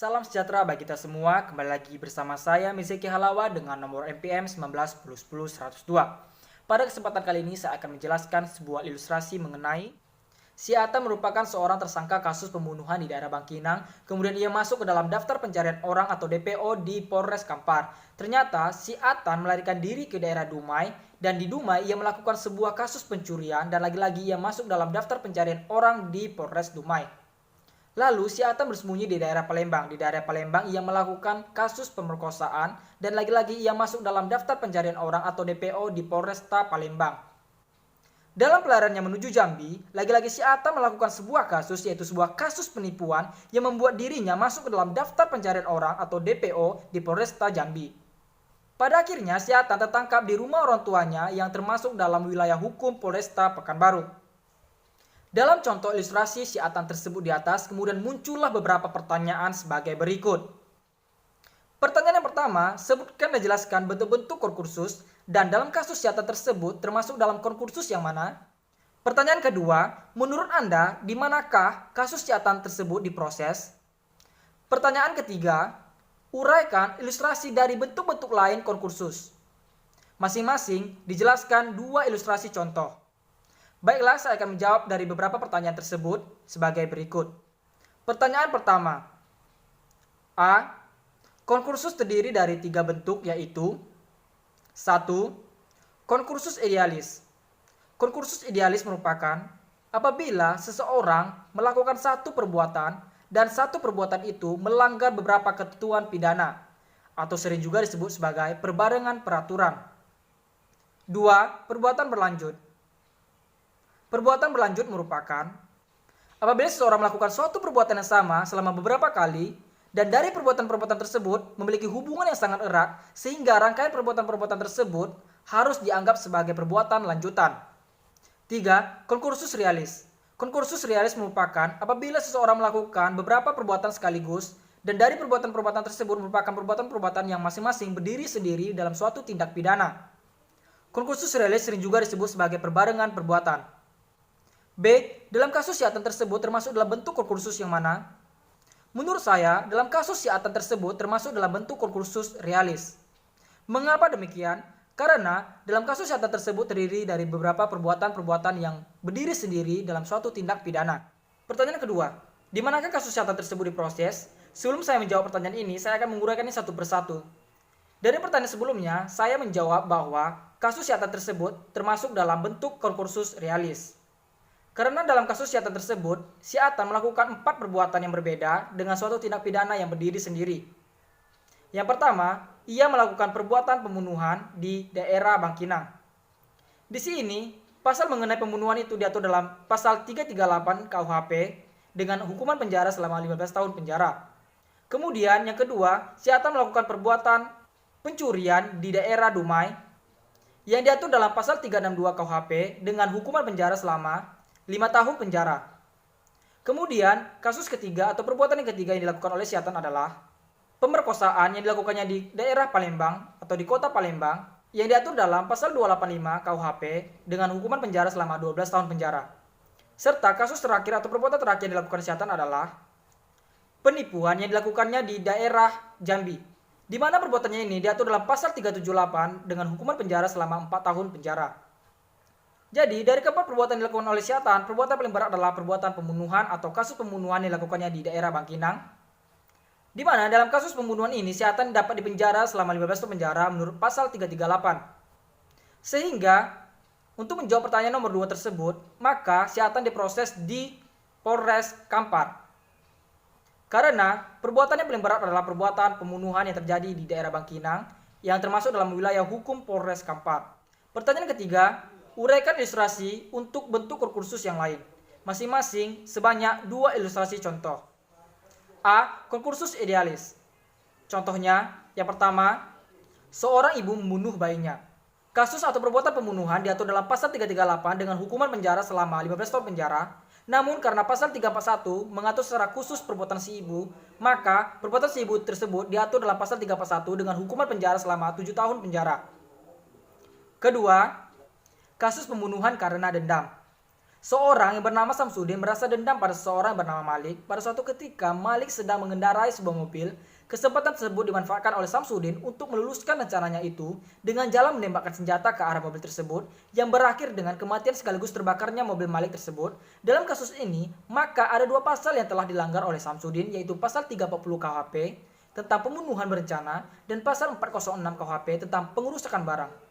Salam sejahtera bagi kita semua, kembali lagi bersama saya Mizeki Halawa dengan nomor NPM 19 10 10 102. Pada kesempatan kali ini saya akan menjelaskan sebuah ilustrasi mengenai si Atan merupakan seorang tersangka kasus pembunuhan di daerah Bangkinang, kemudian ia masuk ke dalam daftar pencarian orang atau DPO di Polres Kampar. Ternyata si Atan melarikan diri ke daerah Dumai, dan di Dumai ia melakukan sebuah kasus pencurian dan lagi-lagi ia masuk dalam daftar pencarian orang di Polres Dumai. Lalu si Atan bersembunyi di daerah Palembang. Di daerah Palembang ia melakukan kasus pemerkosaan dan lagi-lagi ia masuk dalam daftar pencarian orang atau DPO di Polresta Palembang. Dalam pelariannya menuju Jambi, lagi-lagi si Atan melakukan sebuah kasus, yaitu sebuah kasus penipuan yang membuat dirinya masuk ke dalam daftar pencarian orang atau DPO di Polresta Jambi. Pada akhirnya si Atan tertangkap di rumah orang tuanya yang termasuk dalam wilayah hukum Polresta Pekanbaru. Dalam contoh ilustrasi si Atan tersebut di atas, kemudian muncullah beberapa pertanyaan sebagai berikut. Pertanyaan yang pertama, sebutkan dan jelaskan bentuk-bentuk konkursus, dan dalam kasus si Atan tersebut termasuk dalam konkursus yang mana? Pertanyaan kedua, menurut Anda, di manakah kasus si Atan tersebut diproses? Pertanyaan ketiga, uraikan ilustrasi dari bentuk-bentuk lain konkursus. Masing-masing dijelaskan dua ilustrasi contoh. Baiklah, saya akan menjawab dari beberapa pertanyaan tersebut sebagai berikut. Pertanyaan pertama. A. Konkursus terdiri dari 3 bentuk, yaitu 1. Konkursus idealis. Konkursus idealis merupakan apabila seseorang melakukan satu perbuatan dan satu perbuatan itu melanggar beberapa ketentuan pidana, atau sering juga disebut sebagai perbarengan peraturan. 2. Perbuatan berlanjut. Perbuatan berlanjut merupakan apabila seseorang melakukan suatu perbuatan yang sama selama beberapa kali, dan dari perbuatan-perbuatan tersebut memiliki hubungan yang sangat erat, sehingga rangkaian perbuatan-perbuatan tersebut harus dianggap sebagai perbuatan lanjutan. 3. Konkursus realis. Konkursus realis merupakan apabila seseorang melakukan beberapa perbuatan sekaligus, dan dari perbuatan-perbuatan tersebut merupakan perbuatan-perbuatan yang masing-masing berdiri sendiri dalam suatu tindak pidana. Konkursus realis sering juga disebut sebagai perbarengan perbuatan. B. Dalam kasus si Atan tersebut termasuk dalam bentuk konkursus yang mana? Menurut saya, dalam kasus si Atan tersebut termasuk dalam bentuk konkursus realis. Mengapa demikian? Karena dalam kasus si Atan tersebut terdiri dari beberapa perbuatan-perbuatan yang berdiri sendiri dalam suatu tindak pidana. Pertanyaan kedua, di manakah kasus si Atan tersebut diproses? Sebelum saya menjawab pertanyaan ini, saya akan menguraikannya satu persatu. Dari pertanyaan sebelumnya, saya menjawab bahwa kasus si Atan tersebut termasuk dalam bentuk konkursus realis. Karena dalam kasus si Atan tersebut, si Atan melakukan 4 perbuatan yang berbeda dengan suatu tindak pidana yang berdiri sendiri. Yang pertama, ia melakukan perbuatan pembunuhan di daerah Bangkinang. Di sini, pasal mengenai pembunuhan itu diatur dalam pasal 338 KUHP dengan hukuman penjara selama 15 tahun penjara. Kemudian yang kedua, si Atan melakukan perbuatan pencurian di daerah Dumai yang diatur dalam pasal 362 KUHP dengan hukuman penjara selama 5 tahun penjara. Kemudian, kasus ketiga atau perbuatan yang ketiga yang dilakukan oleh si Atan adalah pemerkosaan yang dilakukannya di daerah Palembang atau di kota Palembang yang diatur dalam pasal 285 KUHP dengan hukuman penjara selama 12 tahun penjara. Serta kasus terakhir atau perbuatan terakhir yang dilakukan si Atan adalah penipuan yang dilakukannya di daerah Jambi, di mana perbuatannya ini diatur dalam pasal 378 dengan hukuman penjara selama 4 tahun penjara. Jadi, dari keempat perbuatan yang dilakukan oleh si Atan, perbuatan paling berat adalah perbuatan pembunuhan atau kasus pembunuhan yang dilakukannya di daerah Bangkinang. Di mana dalam kasus pembunuhan ini si Atan dapat dipenjara selama 15 tahun penjara menurut pasal 338. Sehingga, untuk menjawab pertanyaan nomor 2 tersebut, maka si Atan diproses di Polres Kampar. Karena perbuatan yang paling berat adalah perbuatan pembunuhan yang terjadi di daerah Bangkinang yang termasuk dalam wilayah hukum Polres Kampar. Pertanyaan ketiga, uraikan ilustrasi untuk bentuk konkursus yang lain. Masing-masing sebanyak 2 ilustrasi contoh. A. Konkursus idealis. Contohnya, yang pertama, seorang ibu membunuh bayinya. Kasus atau perbuatan pembunuhan diatur dalam pasal 338 dengan hukuman penjara selama 15 tahun penjara. Namun karena pasal 341 mengatur secara khusus perbuatan si ibu, maka perbuatan si ibu tersebut diatur dalam pasal 341 dengan hukuman penjara selama 7 tahun penjara. Kedua, kasus pembunuhan karena dendam. Seorang yang bernama Samsudin merasa dendam pada seseorang yang bernama Malik. Pada suatu ketika, Malik sedang mengendarai sebuah mobil. Kesempatan tersebut dimanfaatkan oleh Samsudin untuk meluluskan rencananya itu dengan jalan menembakkan senjata ke arah mobil tersebut yang berakhir dengan kematian sekaligus terbakarnya mobil Malik tersebut. Dalam kasus ini, maka ada dua pasal yang telah dilanggar oleh Samsudin, yaitu pasal 340 KUHP tentang pembunuhan berencana dan pasal 406 KUHP tentang pengerusakan barang.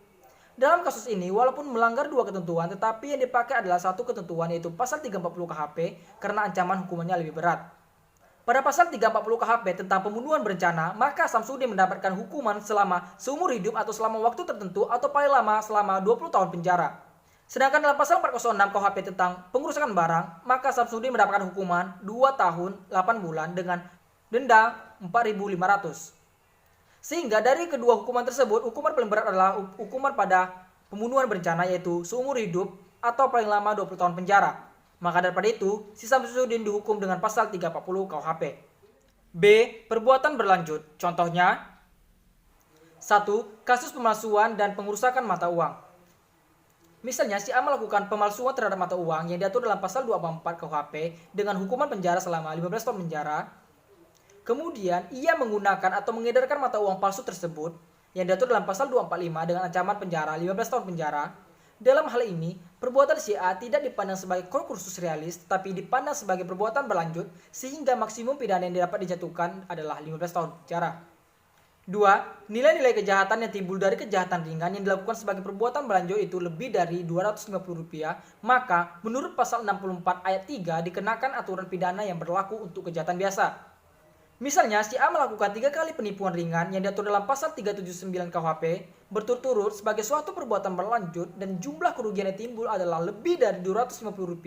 Dalam kasus ini, walaupun melanggar dua ketentuan, tetapi yang dipakai adalah satu ketentuan, yaitu pasal 340 KHP karena ancaman hukumannya lebih berat. Pada pasal 340 KHP tentang pembunuhan berencana, maka Samsudin mendapatkan hukuman selama seumur hidup atau selama waktu tertentu atau paling lama selama 20 tahun penjara. Sedangkan dalam pasal 406 KUHP tentang pengerusakan barang, maka Samsudin mendapatkan hukuman 2 tahun 8 bulan dengan denda 4.500. Sehingga dari kedua hukuman tersebut, hukuman paling berat adalah hukuman pada pembunuhan berencana, yaitu seumur hidup atau paling lama 20 tahun penjara. Maka daripada itu, si Samsudin dihukum dengan pasal 340 KUHP. B. Perbuatan berlanjut. Contohnya, 1. Kasus pemalsuan dan pengerusakan mata uang. Misalnya, si A melakukan pemalsuan terhadap mata uang yang diatur dalam pasal 244 KUHP dengan hukuman penjara selama 15 tahun penjara. Kemudian, ia menggunakan atau mengedarkan mata uang palsu tersebut yang diatur dalam pasal 245 dengan ancaman penjara 15 tahun penjara. Dalam hal ini, perbuatan si A tidak dipandang sebagai konkursus realis, tetapi dipandang sebagai perbuatan berlanjut sehingga maksimum pidana yang dapat dijatuhkan adalah 15 tahun penjara. 2. Nilai-nilai kejahatan yang timbul dari kejahatan ringan yang dilakukan sebagai perbuatan berlanjut itu lebih dari Rp250, maka menurut pasal 64 ayat 3 dikenakan aturan pidana yang berlaku untuk kejahatan biasa. Misalnya, si A melakukan 3 kali penipuan ringan yang diatur dalam pasal 379 KUHP berturut-turut sebagai suatu perbuatan berlanjut dan jumlah kerugian yang timbul adalah lebih dari Rp250.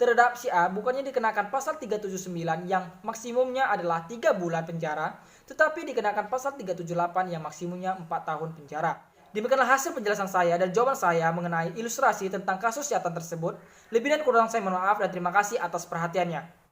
Terhadap si A bukannya dikenakan pasal 379 yang maksimumnya adalah 3 bulan penjara, tetapi dikenakan pasal 378 yang maksimumnya 4 tahun penjara. Demikianlah hasil penjelasan saya dan jawaban saya mengenai ilustrasi tentang kasus kejahatan tersebut. Lebih dan kurang saya mohon maaf dan terima kasih atas perhatiannya.